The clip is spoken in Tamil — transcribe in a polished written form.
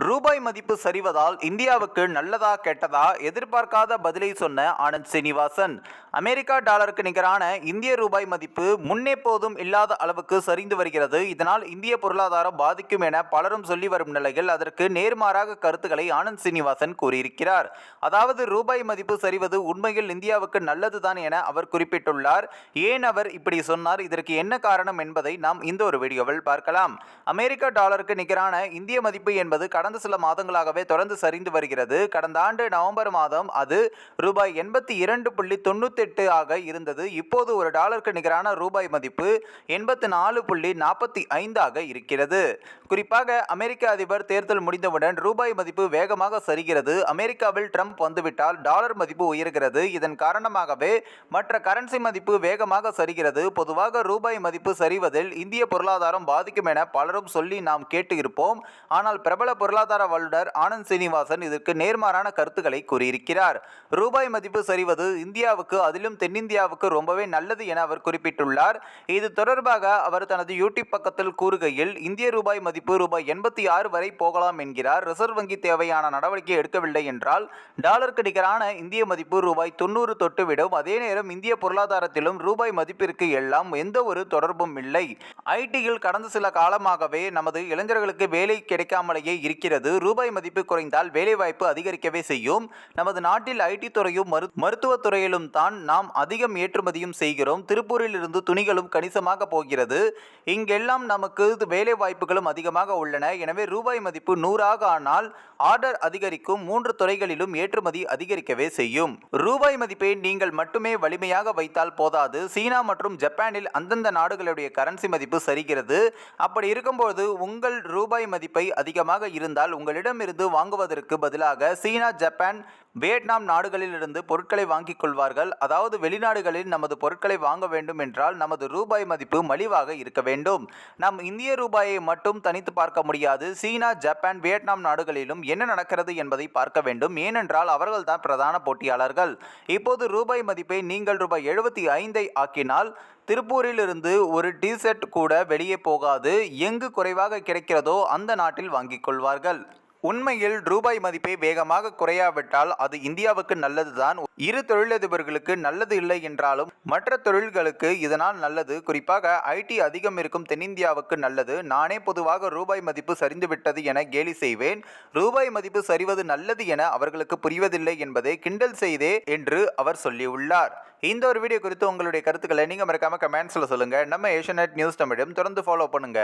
ரூபாய் மதிப்பு சரிவதால் இந்தியாவுக்கு நல்லதா கெட்டதா? எதிர்பார்க்காத பதிலை சொன்ன ஆனந்த் சீனிவாசன். அமெரிக்கா டாலருக்கு நிகரான இந்திய ரூபாய் மதிப்பு முன்னெப்போதும் இல்லாத அளவுக்கு சரிந்து வருகிறது. இதனால் இந்திய பொருளாதாரம் பாதிக்கும் என பலரும் சொல்லி வரும் நிலையில் அதற்கு நேர்மாறாக கருத்துக்களை ஆனந்த் சீனிவாசன் கூறியிருக்கிறார். அதாவது ரூபாய் மதிப்பு சரிவது உண்மையில் இந்தியாவுக்கு நல்லதுதான் என அவர் குறிப்பிட்டுள்ளார். ஏன் அவர் இப்படி சொன்னார், இதற்கு என்ன காரணம் என்பதை நாம் இந்த ஒரு வீடியோவில் பார்க்கலாம். அமெரிக்கா டாலருக்கு நிகரான இந்திய மதிப்பு என்பது கடந்த சில மாதங்களாகவே தொடர்ந்து சரிந்து வருகிறது. கடந்த ஆண்டு நவம்பர் மாதம் அது ரூபாய் 82.98 ஆக இருந்தது. இப்போது ஒரு டாலருக்கு நிகரான ரூபாய் மதிப்பு 84.45 ஆக இருக்கிறது. குறிப்பாக அமெரிக்க அதிபர் தேர்தல் முடிந்தவுடன் ரூபாய் மதிப்பு வேகமாக சரிகிறது. அமெரிக்காவில் ட்ரம்ப் வந்துவிட்டால் டாலர் மதிப்பு உயர்கிறது. இதன் காரணமாகவே மற்ற கரன்சி மதிப்பு வேகமாக சரிகிறது. பொதுவாக ரூபாய் மதிப்பு சரிவதில் இந்திய பொருளாதாரம் பாதிக்கும் என பலரும் சொல்லி நாம் கேட்டு இருப்போம். ஆனால் பிரபல பொருளாதார வல்லுநர் ஆனந்த் சீனிவாசன் இதற்கு நேர்மாறான கருத்துக்களை கூறியிருக்கிறார். ரூபாய் மதிப்பு சரிவது இந்தியாவுக்கு, அதிலும் தென்னிந்தியாவுக்கு ரொம்பவே நல்லது என அவர் குறிப்பிட்டுள்ளார். இது தொடர்பாக அவர் தனது யூடியூப் பக்கத்தில் கூறுகையில், இந்திய ரூபாய் மதிப்பு ரூபாய் 86 வரை போகலாம் என்கிறார். ரிசர்வ் வங்கி தேவையான நடவடிக்கை எடுக்கவில்லை என்றால் டாலருக்கு நிகரான இந்திய மதிப்பு ரூபாய் 90 தொட்டுவிடும். அதே நேரம் இந்திய பொருளாதாரத்திலும் ரூபாய் மதிப்பிற்கு எல்லாம் எந்த ஒரு தொடர்பும் இல்லை. ஐடியில் கடந்த சில காலமாகவே நமது இளைஞர்களுக்கு வேலை கிடைக்காமலேயே இருக்கிறது. ரூபாய் மதிப்பு குறைந்தால் வேலைவாய்ப்பு அதிகரிக்கவே செய்யும். நமது நாட்டில் ஐடி துறையும் மருத்துவத் துறையிலும் தான் நாம் அதிகம் ஏற்றுமதியும் செய்கிறோம். திருப்பூரில் இருந்து துணிகளும் கணிசமாக போகிறது. இங்கெல்லாம் நமக்கு வேலை வாய்ப்புகளும் அதிகமாக உள்ளன. எனவே ரூபாய் மதிப்பு 100 ஆனால் ஆர்டர் அதிகரிக்கும். 3 துறைகளிலும் ஏற்றுமதி அதிகரிக்கவே செய்யும். ரூபாய் மதிப்பை நீங்கள் மட்டுமே வலிமையாக வைத்தால் போதாது. சீனா மற்றும் ஜப்பானில் அந்தந்த நாடுகளுடைய கரன்சி மதிப்பு சரிகிறது. அப்படி இருக்கும்போது உங்கள் ரூபாய் மதிப்பை அதிகமாக இருந்தால் உங்களிடமிருந்து வாங்குவதற்கு பதிலாக சீனா, ஜப்பான், வியட்நாம் நாடுகளில் இருந்து பொருட்களை வாங்கிக் கொள்வார்கள். அதாவது வெளிநாடுகளில் நமது பொருட்களை வாங்க வேண்டும் என்றால் நமது ரூபாய் மதிப்பு மலிவாக இருக்க வேண்டும். நம் இந்திய ரூபாயை மட்டும் தனித்து பார்க்க முடியாது. சீனா, ஜப்பான், வியட்நாம் நாடுகளிலும் என்ன நடக்கிறது என்பதை பார்க்க வேண்டும். ஏனென்றால் அவர்கள்தான் பிரதான போட்டியாளர்கள். இப்போது ரூபாய் மதிப்பை நீங்கள் ரூபாய் 75 ஆக்கினால் திருப்பூரில் இருந்து ஒரு டிஷர்ட் கூட வெளியே போகாது. எங்கு குறைவாக கிடைக்கிறதோ அந்த நாட்டில் வாங்கிக் கொள்வார்கள். உண்மையில் ரூபாய் மதிப்பை வேகமாக குறையாவிட்டால் அது இந்தியாவுக்கு நல்லதுதான். இரு தொழிலதிபர்களுக்கு நல்லது இல்லை என்றாலும் மற்ற தொழில்களுக்கு இதனால் நல்லது. குறிப்பாக ஐடி அதிகம் இருக்கும் தென்னிந்தியாவுக்கு நல்லது. நானே பொதுவாக ரூபாய் மதிப்பு சரிந்துவிட்டது என கேலி செய்வேன். ரூபாய் மதிப்பு சரிவது நல்லது என அவர்களுக்கு புரிவதில்லை என்பதை கிண்டல் செய்தே என்று அவர் சொல்லியுள்ளார். இந்த ஒரு வீடியோ குறித்து உங்களுடைய கருத்துக்களை நீங்க மறக்காம கமெண்ட்ஸ்ல சொல்லுங்க. நம்ம ஏஷியநெட் நியூஸ் தமிழும் தொடர்ந்து ஃபாலோ பண்ணுங்க.